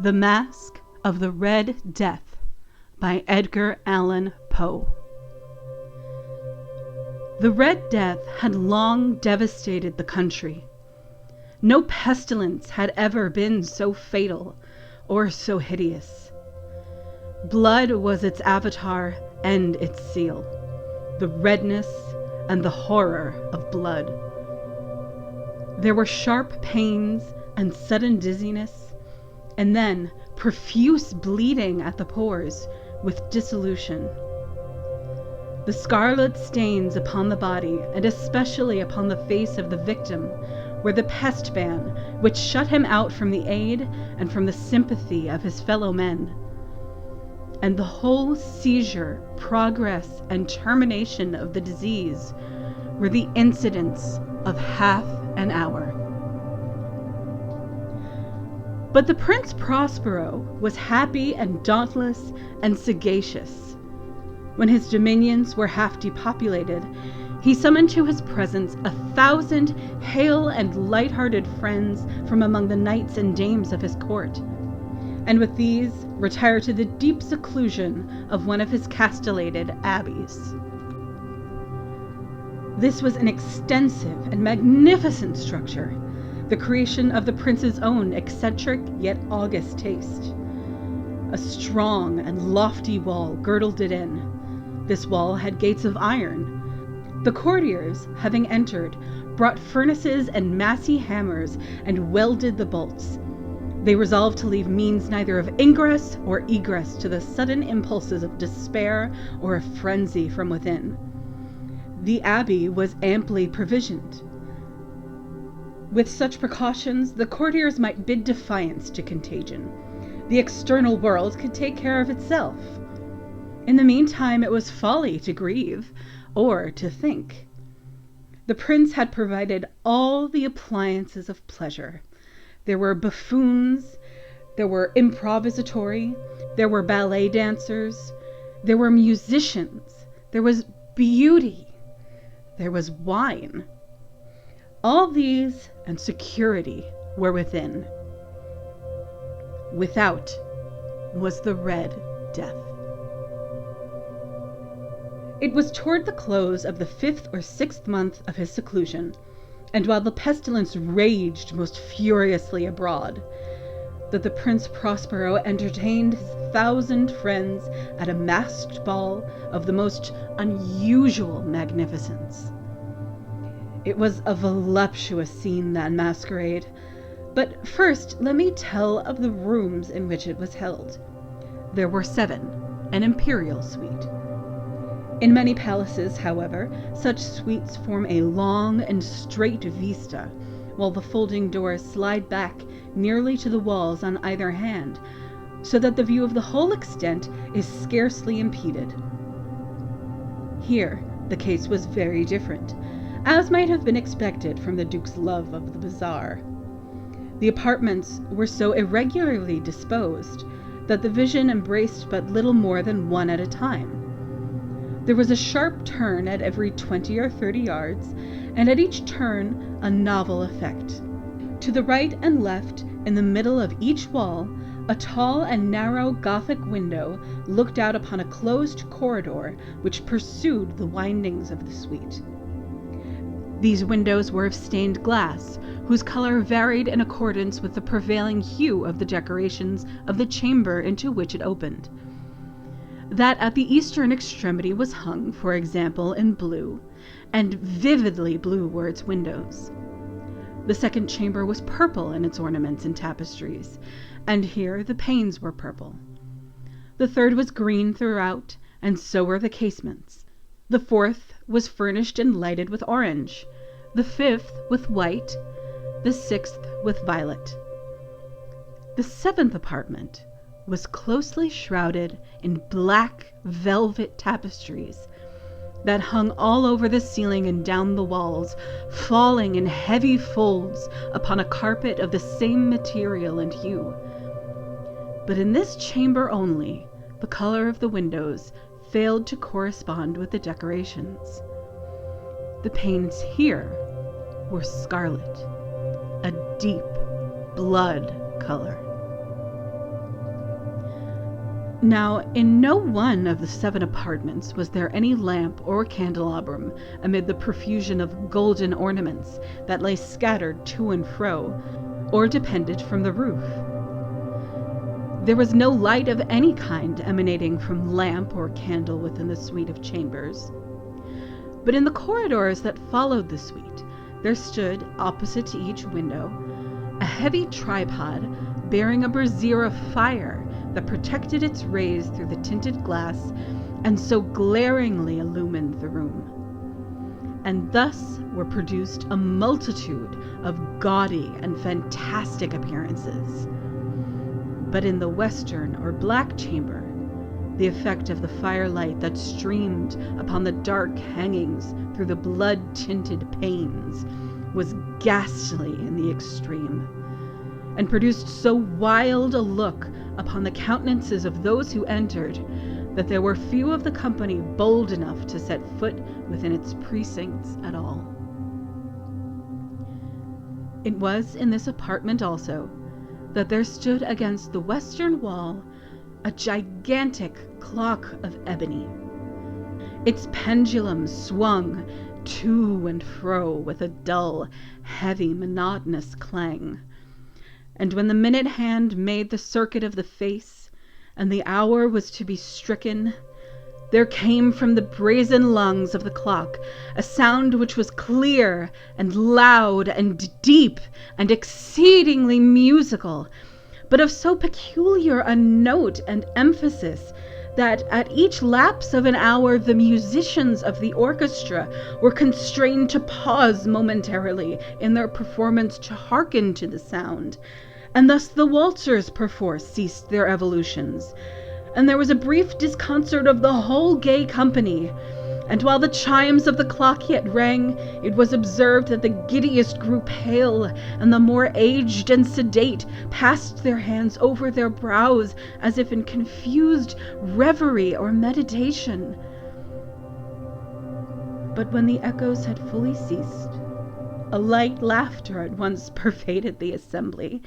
The Masque of the Red Death by Edgar Allen Poe. The Red Death had long devastated the country. No pestilence had ever been so fatal or so hideous. Blood was its avatar and its seal, the redness and the horror of blood. There were sharp pains and sudden dizziness, and then profuse bleeding at the pores with dissolution. The scarlet stains upon the body, and especially upon the face of the victim, were the pest ban which shut him out from the aid and from the sympathy of his fellow men. And the whole seizure, progress, and termination of the disease were the incidents of half an hour. But the Prince Prospero was happy and dauntless and sagacious. When his dominions were half depopulated, he summoned to his presence 1,000 hale and light-hearted friends from among the knights and dames of his court, and with these retired to the deep seclusion of one of his castellated abbeys. This was an extensive and magnificent structure, the creation of the prince's own eccentric yet august taste. A strong and lofty wall girdled it in. This wall had gates of iron. The courtiers, having entered, brought furnaces and massy hammers and welded the bolts. They resolved to leave means neither of ingress or egress to the sudden impulses of despair or of frenzy from within. The abbey was amply provisioned. With such precautions, the courtiers might bid defiance to contagion. The external world could take care of itself. In the meantime, it was folly to grieve or to think. The prince had provided all the appliances of pleasure. There were buffoons, there were improvisatori, there were ballet dancers, there were musicians, there was beauty, there was wine. All these and security were within. Without was the Red Death. It was toward the close of the 5th or 6th month of his seclusion, and while the pestilence raged most furiously abroad, that the Prince Prospero entertained his 1,000 friends at a masked ball of the most unusual magnificence. It was a voluptuous scene, that masquerade. But first let me tell of the rooms in which it was held. There were 7, an imperial suite. In many palaces, however, such suites form a long and straight vista, while the folding doors slide back nearly to the walls on either hand, so that the view of the whole extent is scarcely impeded. Here the case was very different, as might have been expected from the Duke's love of the bizarre. The apartments were so irregularly disposed that the vision embraced but little more than one at a time. There was a sharp turn at every 20 or 30 yards, and at each turn a novel effect. To the right and left, in the middle of each wall, a tall and narrow Gothic window looked out upon a closed corridor which pursued the windings of the suite. These windows were of stained glass, whose color varied in accordance with the prevailing hue of the decorations of the chamber into which it opened. That at the eastern extremity was hung, for example, in blue, and vividly blue were its windows. The second chamber was purple in its ornaments and tapestries, and here the panes were purple. The third was green throughout, and so were the casements. The fourth was furnished and lighted with orange, the 5th with white, the 6th with violet. The 7th apartment was closely shrouded in black velvet tapestries that hung all over the ceiling and down the walls, falling in heavy folds upon a carpet of the same material and hue. But in this chamber only, the color of the windows failed to correspond with the decorations. The panes here were scarlet, a deep blood color. Now, in no one of the 7 apartments was there any lamp or candelabrum amid the profusion of golden ornaments that lay scattered to and fro, or depended from the roof. There was no light of any kind emanating from lamp or candle within the suite of chambers. But in the corridors that followed the suite, there stood, opposite to each window, a heavy tripod bearing a brazier of fire that protected its rays through the tinted glass and so glaringly illumined the room. And thus were produced a multitude of gaudy and fantastic appearances. But in the western or black chamber, the effect of the firelight that streamed upon the dark hangings through the blood-tinted panes was ghastly in the extreme, and produced so wild a look upon the countenances of those who entered that there were few of the company bold enough to set foot within its precincts at all. It was in this apartment also that there stood against the western wall a gigantic clock of ebony. Its pendulum swung to and fro with a dull, heavy, monotonous clang. And when the minute hand made the circuit of the face, and the hour was to be stricken, there came from the brazen lungs of the clock a sound which was clear and loud and deep and exceedingly musical, but of so peculiar a note and emphasis that at each lapse of an hour the musicians of the orchestra were constrained to pause momentarily in their performance to hearken to the sound, and thus the waltzers perforce ceased their evolutions, and there was a brief disconcert of the whole gay company. And while the chimes of the clock yet rang, it was observed that the giddiest grew pale, and the more aged and sedate passed their hands over their brows as if in confused reverie or meditation. But when the echoes had fully ceased, a light laughter at once pervaded the assembly.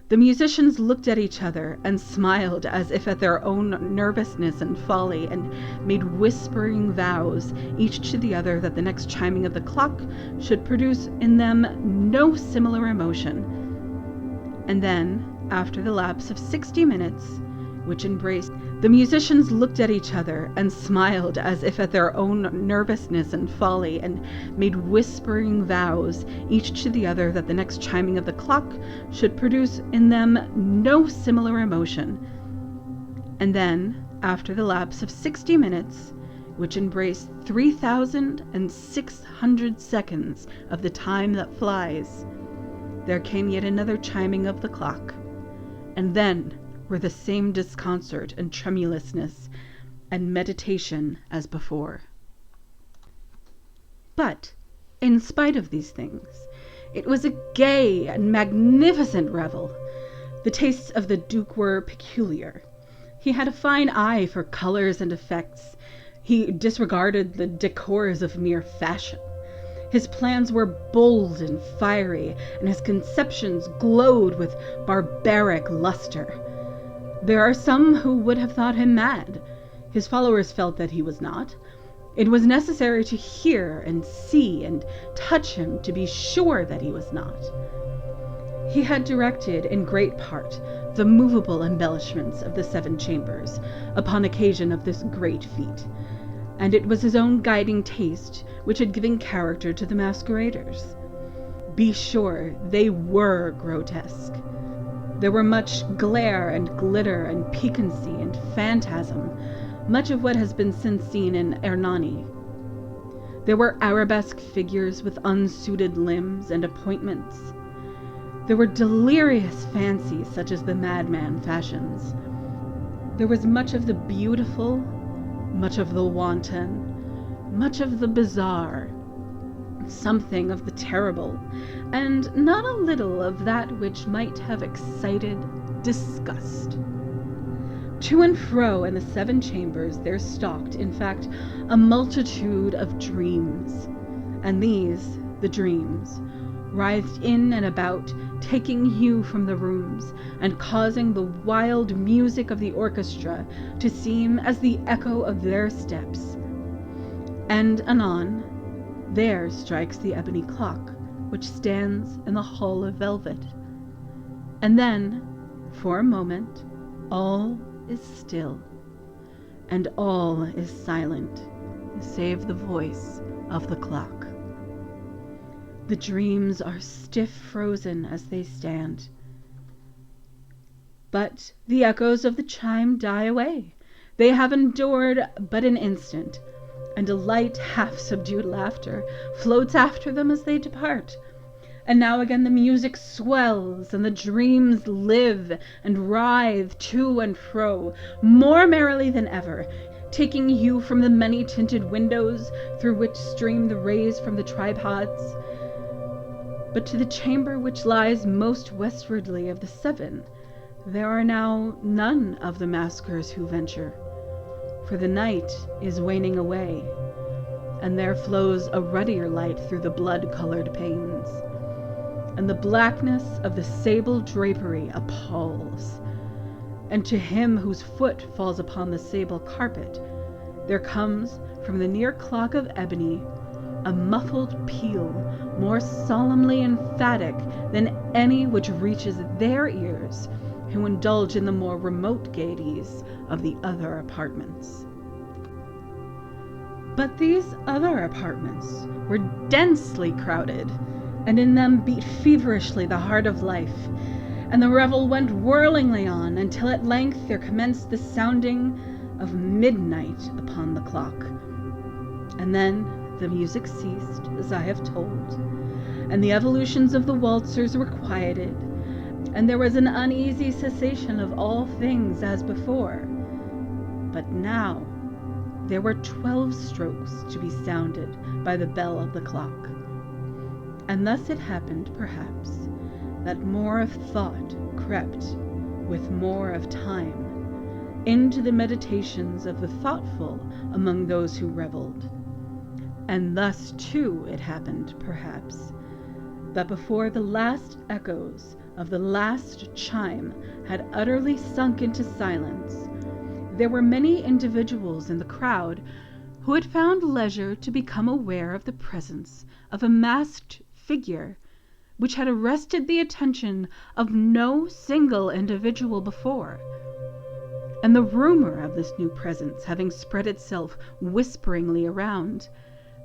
The musicians looked at each other and smiled as if at their own nervousness and folly, and made whispering vows, each to the other, that the next chiming of the clock should produce in them no similar emotion. And then, after the lapse of 60 minutes, which embraced, the musicians looked at each other and smiled as if at their own nervousness and folly, and made whispering vows, each to the other, that the next chiming of the clock should produce in them no similar emotion. And then, after the lapse of 60 minutes, which embraced 3,600 seconds of the time that flies, there came yet another chiming of the clock, and then were the same disconcert and tremulousness and meditation as before. But, in spite of these things, it was a gay and magnificent revel. The tastes of the Duke were peculiar. He had a fine eye for colors and effects. He disregarded the decors of mere fashion. His plans were bold and fiery, and his conceptions glowed with barbaric luster. There are some who would have thought him mad. His followers felt that he was not. It was necessary to hear and see and touch him to be sure that he was not. He had directed in great part the movable embellishments of the 7 chambers upon occasion of this great feat, and it was his own guiding taste which had given character to the masqueraders. Be sure they were grotesque. There were much glare and glitter and piquancy and phantasm, much of what has been since seen in Hernani. There were arabesque figures with unsuited limbs and appointments. There were delirious fancies such as the madman fashions. There was much of the beautiful, much of the wanton, much of the bizarre, something of the terrible, and not a little of that which might have excited disgust. To and fro in the 7 chambers there stalked, in fact, a multitude of dreams, and these, the dreams, writhed in and about, taking hue from the rooms, and causing the wild music of the orchestra to seem as the echo of their steps. And anon, there strikes the ebony clock, which stands in the hall of velvet. And then, for a moment, all is still, and all is silent, save the voice of the clock. The dreams are stiff frozen as they stand. But the echoes of the chime die away. They have endured but an instant, and a light, half-subdued laughter floats after them as they depart. And now again the music swells, and the dreams live and writhe to and fro, more merrily than ever, taking hue from the many-tinted windows through which stream the rays from the tripods. But to the chamber which lies most westwardly of the 7, there are now none of the maskers who venture, for the night is waning away, and there flows a ruddier light through the blood-colored panes, and the blackness of the sable drapery appalls, and to him whose foot falls upon the sable carpet, there comes from the near clock of ebony a muffled peal more solemnly emphatic than any which reaches their ears who indulge in the more remote gaieties of the other apartments. But these other apartments were densely crowded, and in them beat feverishly the heart of life, and the revel went whirlingly on until at length there commenced the sounding of midnight upon the clock. And then the music ceased, as I have told, and the evolutions of the waltzers were quieted, and there was an uneasy cessation of all things as before. But now there were 12 strokes to be sounded by the bell of the clock. And thus it happened, perhaps, that more of thought crept, with more of time, into the meditations of the thoughtful among those who reveled. And thus, too, it happened, perhaps, that before the last echoes of the last chime had utterly sunk into silence, there were many individuals in the crowd who had found leisure to become aware of the presence of a masked figure which had arrested the attention of no single individual before. And the rumor of this new presence having spread itself whisperingly around,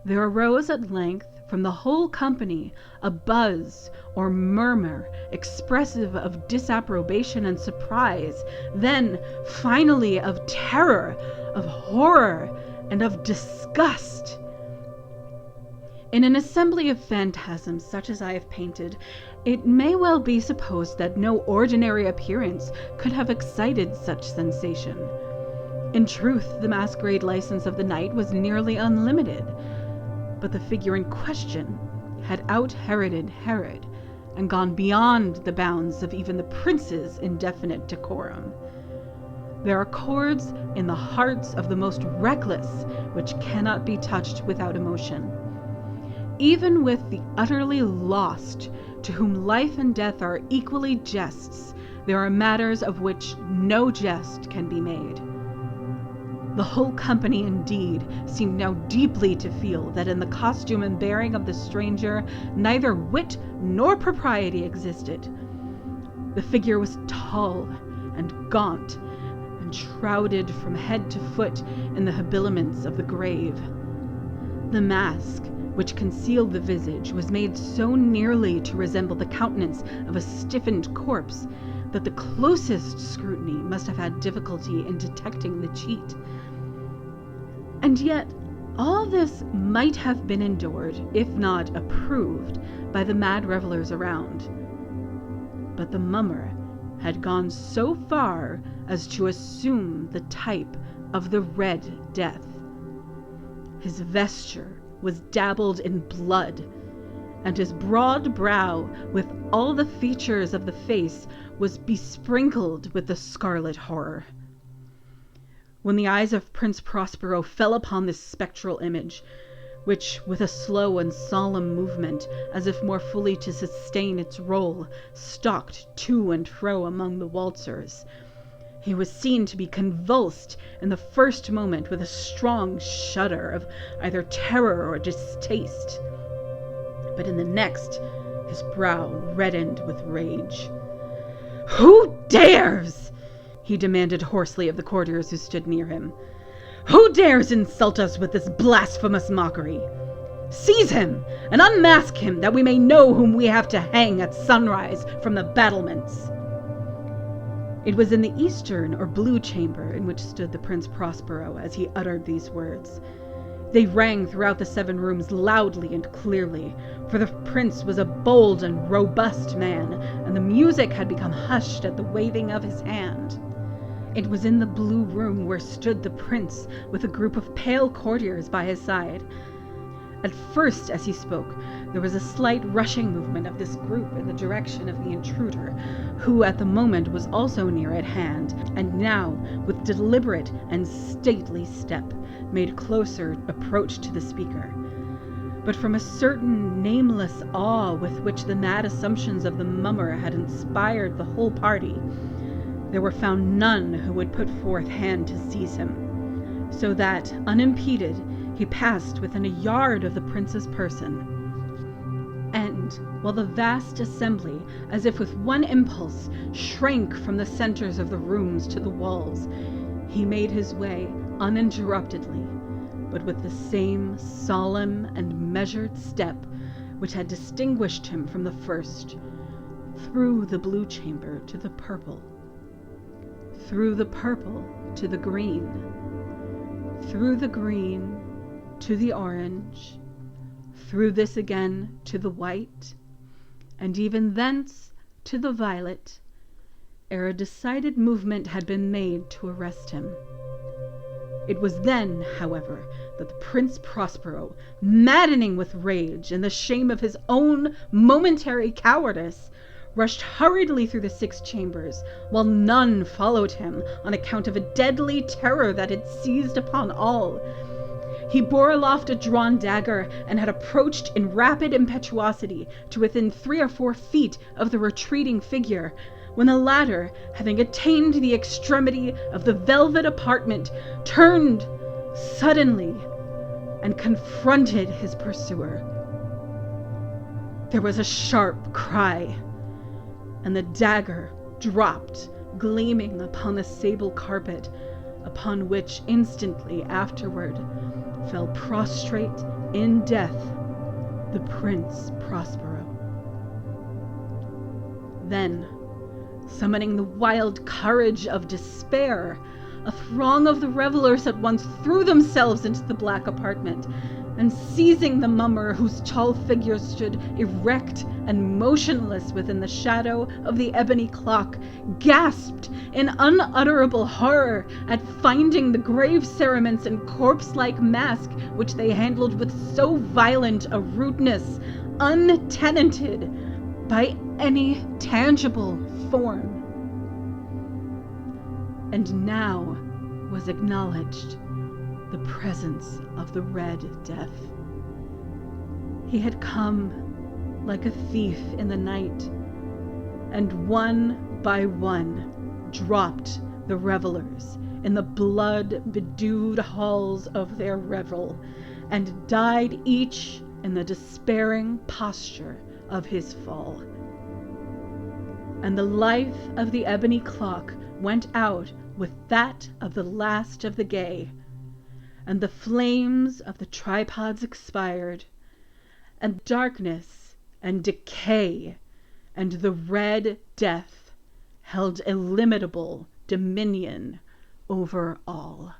there arose at length from the whole company a buzz or murmur expressive of disapprobation and surprise, then finally of terror, of horror, and of disgust. In an assembly of phantasms such as I have painted, it may well be supposed that no ordinary appearance could have excited such sensation. In truth, the masquerade license of the night was nearly unlimited, but the figure in question had out-Heroded Herod, and gone beyond the bounds of even the prince's indefinite decorum. There are chords in the hearts of the most reckless which cannot be touched without emotion. Even with the utterly lost, to whom life and death are equally jests, there are matters of which no jest can be made. The whole company, indeed, seemed now deeply to feel that in the costume and bearing of the stranger neither wit nor propriety existed. The figure was tall and gaunt, and shrouded from head to foot in the habiliments of the grave. The mask, which concealed the visage, was made so nearly to resemble the countenance of a stiffened corpse that the closest scrutiny must have had difficulty in detecting the cheat. And yet all this might have been endured, if not approved, by the mad revelers around. But the mummer had gone so far as to assume the type of the Red Death. His vesture was dabbled in blood, and his broad brow, with all the features of the face, was besprinkled with the scarlet horror. When the eyes of Prince Prospero fell upon this spectral image, which, with a slow and solemn movement, as if more fully to sustain its role, stalked to and fro among the waltzers. He was seen to be convulsed in the first moment with a strong shudder of either terror or distaste, but in the next his brow reddened with rage. "Who dares?" he demanded hoarsely of the courtiers who stood near him. "Who dares insult us with this blasphemous mockery? Seize him and unmask him, that we may know whom we have to hang at sunrise from the battlements." It was in the eastern or blue chamber in which stood the Prince Prospero as he uttered these words. They rang throughout the 7 rooms loudly and clearly, for the prince was a bold and robust man, and the music had become hushed at the waving of his hand. It was in the blue room where stood the prince with a group of pale courtiers by his side. At first, as he spoke, there was a slight rushing movement of this group in the direction of the intruder, who at the moment was also near at hand, and now, with deliberate and stately step, made closer approach to the speaker. But from a certain nameless awe with which the mad assumptions of the mummer had inspired the whole party, there were found none who would put forth hand to seize him, so that, unimpeded, he passed within a yard of the prince's person. And, while the vast assembly, as if with one impulse, shrank from the centers of the rooms to the walls, he made his way uninterruptedly, but with the same solemn and measured step which had distinguished him from the first, through the blue chamber to the purple, through the purple to the green, through the green to the orange, through this again to the white, and even thence to the violet, ere a decided movement had been made to arrest him. It was then, however, that the Prince Prospero, maddening with rage and the shame of his own momentary cowardice, rushed hurriedly through the 6 chambers, while none followed him on account of a deadly terror that had seized upon all. He bore aloft a drawn dagger and had approached in rapid impetuosity to within 3 or 4 feet of the retreating figure, when the latter, having attained the extremity of the velvet apartment, turned suddenly and confronted his pursuer. There was a sharp cry, and the dagger dropped, gleaming upon the sable carpet, upon which instantly afterward fell prostrate in death the Prince Prospero. Then, summoning the wild courage of despair, a throng of the revelers at once threw themselves into the black apartment, and seizing the mummer, whose tall figure stood erect and motionless within the shadow of the ebony clock, gasped in unutterable horror at finding the grave cerements and corpse-like mask which they handled with so violent a rudeness, untenanted by any tangible form. And now was acknowledged the presence of the Red Death. He had come like a thief in the night, and one by one dropped the revelers in the blood-bedewed halls of their revel, and died each in the despairing posture of his fall. And the life of the ebony clock went out with that of the last of the gay, and the flames of the tripods expired, and darkness and decay and the Red Death held illimitable dominion over all.